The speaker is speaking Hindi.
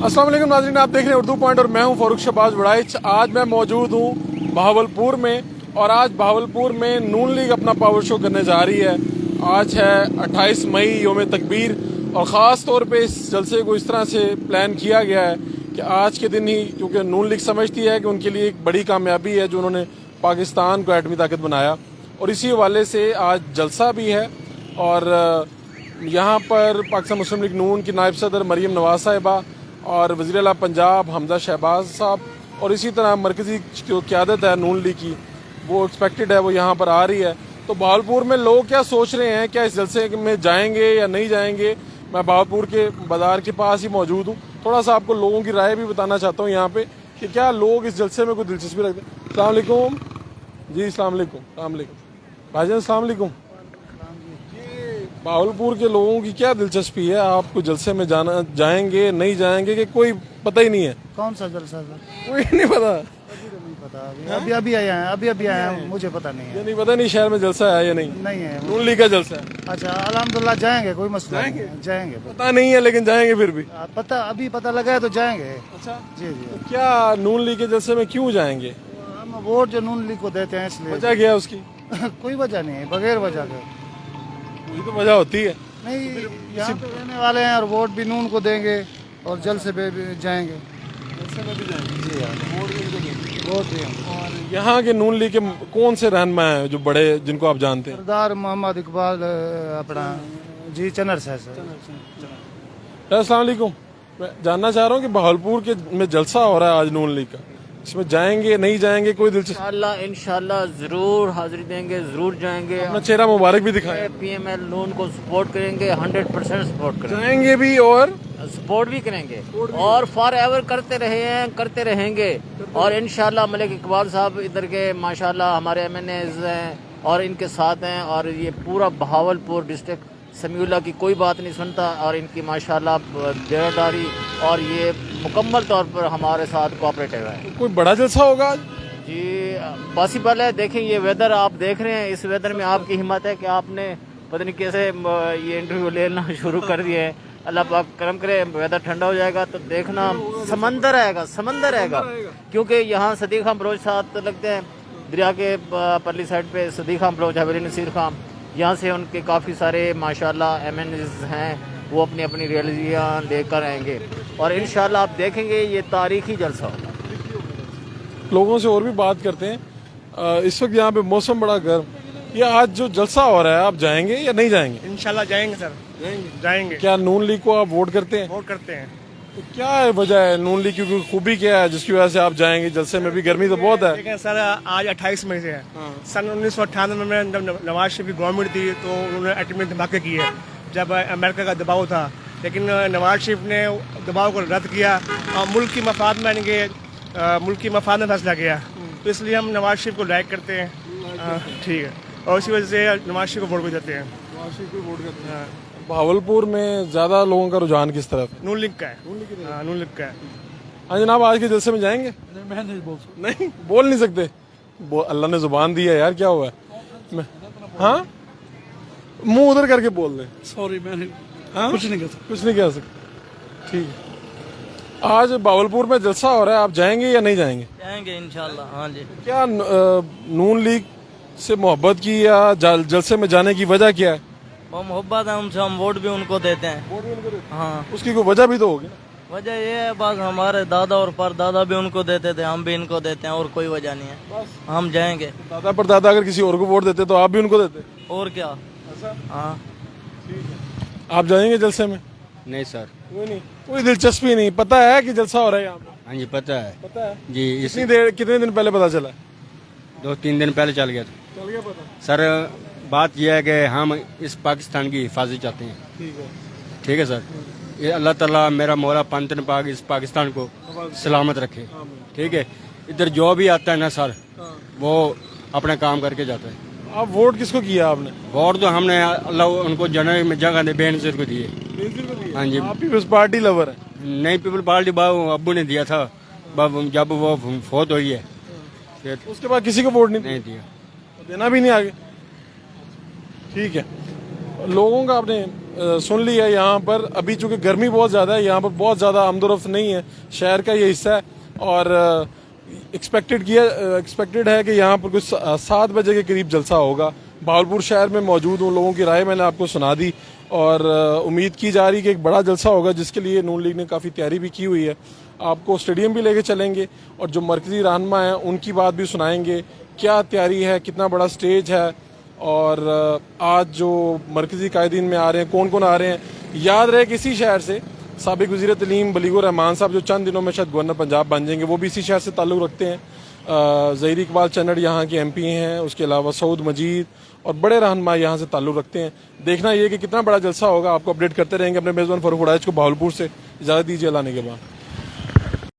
अस्सलाम वालेकुम नाज़रीन, आप देख रहे हैं उर्दू पॉइंट और मैं हूं फारूक शहबाज वड़ाइच। आज मैं मौजूद हूं बहावलपुर में और आज बहावलपुर में नून लीग अपना पावर शो करने जा रही है। आज है 28 मई योम तकबीर और ख़ास तौर पे इस जलसे को इस तरह से प्लान किया गया है कि आज के दिन ही, क्योंकि नून लीग समझती है कि उनके लिए एक बड़ी कामयाबी है जो उन्होंने पाकिस्तान को एटमी ताकत बनाया, और इसी हवाले से आज जलसा भी है। और यहाँ पर पाकिस्तान मुस्लिम लीग नून की नायब सदर मरीम नवाज साहिबा और वज़ीर आला पंजाब हमजा शहबाज साहब और इसी तरह मरकज़ी जो क़यादत है नून लीग की, वो एक्सपेक्टेड है, वो यहाँ पर आ रही है। तो बहावलपुर में लोग क्या सोच रहे हैं, क्या इस जलसे में जाएंगे या नहीं जाएंगे? मैं बहावलपुर के बाज़ार के पास ही मौजूद हूँ। थोड़ा सा आपको लोगों की राय भी बताना चाहता हूँ यहाँ पे कि क्या लोग इस जलसे में कोई दिलचस्पी रखते हैं। अस्सलाम वालेकुम जी। अस्सलाम वालेकुम भाईजान, अस्सलाम वालेकुम। बहावलपुर के लोगों की क्या दिलचस्पी है? आपको जलसे में जाना, जाएंगे नहीं जाएंगे कि कोई पता ही नहीं है? कौन सा जलसा सर? कोई नहीं पता। नहीं पता, अभी आया है, अभी आया है, मुझे पता नहीं है। ये नहीं पता नहीं शहर में जलसा है या नहीं? नहीं है। नून लीग का जलसा है। अच्छा, अल्हम्दुलिल्लाह जाएंगे, कोई मसला नहीं है, जाएंगे। पता नहीं है लेकिन जाएंगे फिर भी। पता अभी पता लगा है तो जाएंगे। अच्छा जी जी। तो क्या नून लीग के जलसे में क्यों जाएंगे? हम वोट जो नून लीग को देते हैं इसलिए। वजह क्या है उसकी? कोई वजह नहीं है, बगैर वजह के। कोई तो वजह होती है। नहीं, यहाँ पे रहने वाले हैं और वोट भी नून को देंगे और जलसे पे भी जाएंगे। जलसे में भी जाएंगे जी हाँ, वोट देंगे। और यहाँ के नून लीग के कौन से रहनुमा हैं जो बड़े, जिनको आप जानते हैं? सरदार मोहम्मद इकबाल अपना जी चनर साहब सर। अस्सलाम वालेकुम। मैं जानना चाह रहा हूँ कि बहावलपुर के में जलसा हो रहा है आज नून लीग का, इसमें जाएंगे नहीं जाएंगे? कोई दिलचस्पी? इंशाल्लाह जरूर हाजिरी देंगे, जरूर जाएंगे। अपना चेहरा मुबारक भी दिखाएं। पीएमएल नून को सपोर्ट करेंगे, 100% सपोर्ट करेंगे, जाएंगे भी और सपोर्ट भी करेंगे और फॉर एवर करते रहे हैं, करते रहेंगे। और इंशाल्लाह मलिक इकबाल साहब इधर के माशाल्लाह हमारे एमएनएज हैं और इनके साथ हैं, और ये पूरा बहावलपुर डिस्ट्रिक्ट समीउल्लाह की कोई बात नहीं सुनता, और इनकी माशाल्लाह बेरोदारी और ये मुकम्मल तौर पर हमारे साथ कोऑपरेटिव है। कोई बड़ा जलसा होगा आज? जी पॉसिबल है। देखें ये वेदर आप देख रहे हैं, इस वेदर में आपकी हिम्मत है कि आपने पता नहीं कैसे ये इंटरव्यू लेना शुरू कर दिए है। अल्लाह पाक करम करे, वेदर ठंडा हो जाएगा तो देखना समंदर आएगा, समंदर आएगा। क्योंकि यहाँ सदीक खां बलोच साथ लगते हैं, दरिया के परली साइड पे सदीक खां बलोच, हवेली नसीर खां, यहाँ से उनके काफ़ी सारे माशाल्लाह एमएनएज हैं, वो अपनी अपनी रियलिटियाँ लेकर आएंगे और इंशाल्लाह आप देखेंगे ये तारीखी जलसा होगा। लोगों से और भी बात करते हैं। इस वक्त यहाँ पे मौसम बड़ा गर्म, ये आज जो जलसा हो रहा है आप जाएंगे या नहीं जाएंगे? इंशाल्लाह जाएंगे सर, जाएंगे। क्या नून लीग को आप वोट करते हैं? वोट करते हैं। तो क्या है वजह है नून लीग की खूबी क्या है जिसकी वजह से आप जाएंगे जलसे में? भी गर्मी तो बहुत है। लेकिन सर आज 28 मई से है। सन 1998 में जब नवाज शरीफ की गवर्नमेंट थी तो उन्होंने एटमी धमाके किए जब अमेरिका का दबाव था, लेकिन नवाज शरीफ ने दबाव को रद्द किया और मुल्क की मफाद में मुल्क की मफाद में फैसला किया, तो इसलिए हम नवाज शरीफ को लाइक करते हैं। ठीक है, और इसी वजह से नवाज शरीफ को वोट भी देते हैं। बहावलपुर में ज्यादा लोगों का रुझान किस तरफ है? नून लीग का है। नून लीग का है। हाँ जनाब, आज के जलसे में जाएंगे? मैं नहीं बोल सकता। नहीं बोल नहीं सकते? अल्लाह ने जुबान दी है यार, क्या हुआ है? हाँ मुंह उधर करके बोल दे। सॉरी, मैं हाँ? कुछ नहीं कर सकता। कुछ नहीं कह सकते। ठीक है, आज बहावलपुर में जलसा हो रहा है, आप जाएंगे या नहीं जाएंगे? जाएंगे इंशाल्लाह। हाँ जी। क्या नून लीग से मोहब्बत की या जलसे में जाने की वजह क्या है? वो मोहब्बत है उनसे, हम वोट भी उनको देते हैं। हाँ, उसकी कोई वजह भी तो होगी ना? वजह ये है बस, हमारे दादा और परदादा भी उनको देते थे, हम भी इनको देते हैं, और कोई वजह नहीं है। हम जाएंगे। दादा परदादा अगर किसी और को वोट देते तो आप भी उनको देते? और क्या। हाँ, आप जाएंगे जलसे में? नहीं सर। कोई नहीं, कोई दिलचस्पी नहीं? पता है कि जलसा हो रहा है यहाँ पे? हाँ जी पता है। पता है जी, इस कितनी देर, कितने दिन पहले पता चला? 2-3 दिन पहले चल गया था। चल गया पता? सर बात यह है कि हम इस पाकिस्तान की हिफाजत चाहते हैं। ठीक है। ठीक है सर, ये अल्लाह ताला मेरा मौला पंतन पाक इस पाकिस्तान को सलामत रखे। ठीक है, इधर जो भी आता है ना सर, वो अपना काम करके जाता है। आप वोट किसको किया आपने? वोट तो हमने अल्लाह उनको जगह दे बेनजीर को दिए। हाँ जी। आप पीपल्स पार्टी लवर है? नई पीपल पार्टी बाबू अब्बू ने दिया था जब वो फौत हुई है, फिर उसके बाद किसी को वोट नहीं दिया। देना भी नहीं आगे? ठीक है, लोगों का आपने सुन लिया यहाँ पर। अभी चूंकि गर्मी बहुत ज़्यादा है, यहाँ पर बहुत ज़्यादा आमदोरफ्त नहीं है, शहर का ये हिस्सा है। और एक्सपेक्टेड है कि यहाँ पर कुछ 7 बजे के करीब जलसा होगा। भावलपुर शहर में मौजूद हूँ, लोगों की राय मैंने आपको सुना दी और उम्मीद की जा रही है कि एक बड़ा जलसा होगा, जिसके लिए नून लीग ने काफ़ी तैयारी भी की हुई है। आपको स्टेडियम भी लेके चलेंगे और जो मरकजी रहनुमा हैं उनकी बात भी सुनाएंगे, क्या तैयारी है, कितना बड़ा स्टेज है और आज जो मरकजी कायदीन में आ रहे हैं कौन कौन आ रहे हैं। याद रहे कि इसी शहर से साबिक वज़ीर तलीम बलीगुर रहमान साहब जो चंद दिनों में शायद गवर्नर पंजाब बन जाएंगे, वो भी इसी शहर से ताल्लुक़ रखते हैं। ज़हीर इकबाल चन्नड़ यहाँ के MP हैं, उसके अलावा सऊद मजीद और बड़े रहनुमा यहाँ से ताल्लुक़ रखते हैं। देखना ये कि कितना बड़ा जलसा होगा, आपको अपडेट करते रहेंगे। अपने मेज़बान फ़ारूक उड़ाइच को भावलपुर से इजाज़त दीजिए, अल्लाह ने के बाद।